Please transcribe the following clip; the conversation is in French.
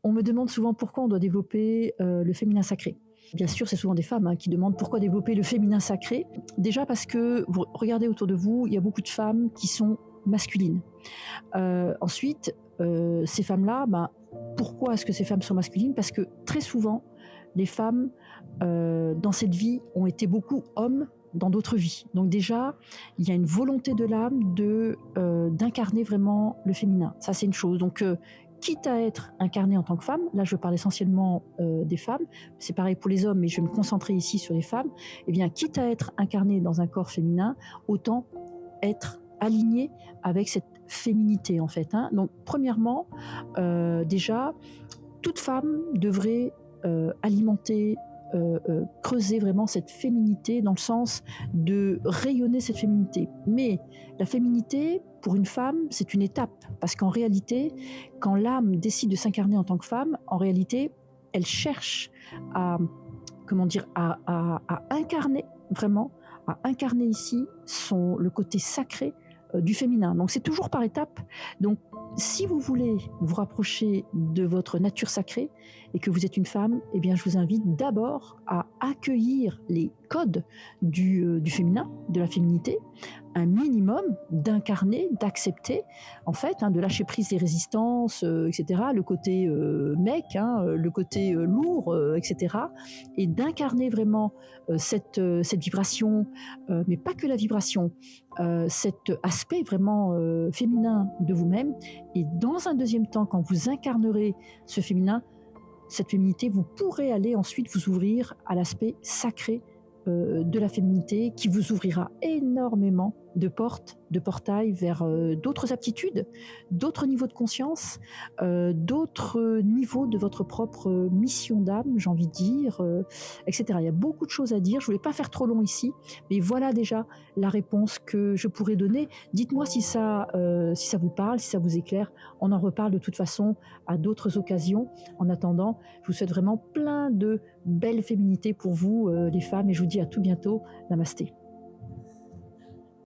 On me demande souvent pourquoi on doit développer le féminin sacré. Bien sûr, c'est souvent des femmes qui demandent pourquoi développer le féminin sacré. Déjà parce que vous regardez autour de vous, il y a beaucoup de femmes qui sont masculines. Ensuite, ces femmes-là, pourquoi est-ce que ces femmes sont masculines? Parce que très souvent, les femmes, dans cette vie, ont été beaucoup hommes dans d'autres vies. Donc déjà, il y a une volonté de l'âme d'incarner vraiment le féminin. Ça, c'est une chose. Donc, quitte à être incarnée en tant que femme, là je parle essentiellement des femmes, c'est pareil pour les hommes, mais je vais me concentrer ici sur les femmes, eh bien, quitte à être incarnée dans un corps féminin, autant être alignée avec cette féminité en fait. Donc, premièrement, déjà, toute femme devrait alimenter, creuser vraiment cette féminité dans le sens de rayonner cette féminité. Mais la féminité, pour une femme, c'est une étape. Parce qu'en réalité, quand l'âme décide de s'incarner en tant que femme, en réalité, elle cherche à, comment dire, à incarner vraiment, à incarner ici le côté sacré du féminin. Donc c'est toujours par étapes. Donc si vous voulez vous rapprocher de votre nature sacrée et que vous êtes une femme, eh bien je vous invite d'abord à accueillir les codes du féminin, de la féminité, un minimum d'incarner, d'accepter, en fait, de lâcher prise des résistances, etc., le côté mec, le côté lourd, etc., et d'incarner vraiment cette vibration, mais pas que la vibration, cet aspect vraiment féminin de vous-même. Et dans un deuxième temps, quand vous incarnerez ce féminin, cette féminité, vous pourrez aller ensuite vous ouvrir à l'aspect sacré de la féminité, qui vous ouvrira énormément de portes, de portails vers d'autres aptitudes, d'autres niveaux de conscience, d'autres niveaux de votre propre mission d'âme, j'ai envie de dire, etc. Il y a beaucoup de choses à dire, je ne voulais pas faire trop long ici, mais voilà déjà la réponse que je pourrais donner. Dites-moi si ça vous parle, si ça vous éclaire. On en reparle de toute façon à d'autres occasions. En attendant, je vous souhaite vraiment plein de belle féminité pour vous, les femmes, et je vous dis à tout bientôt. Namasté.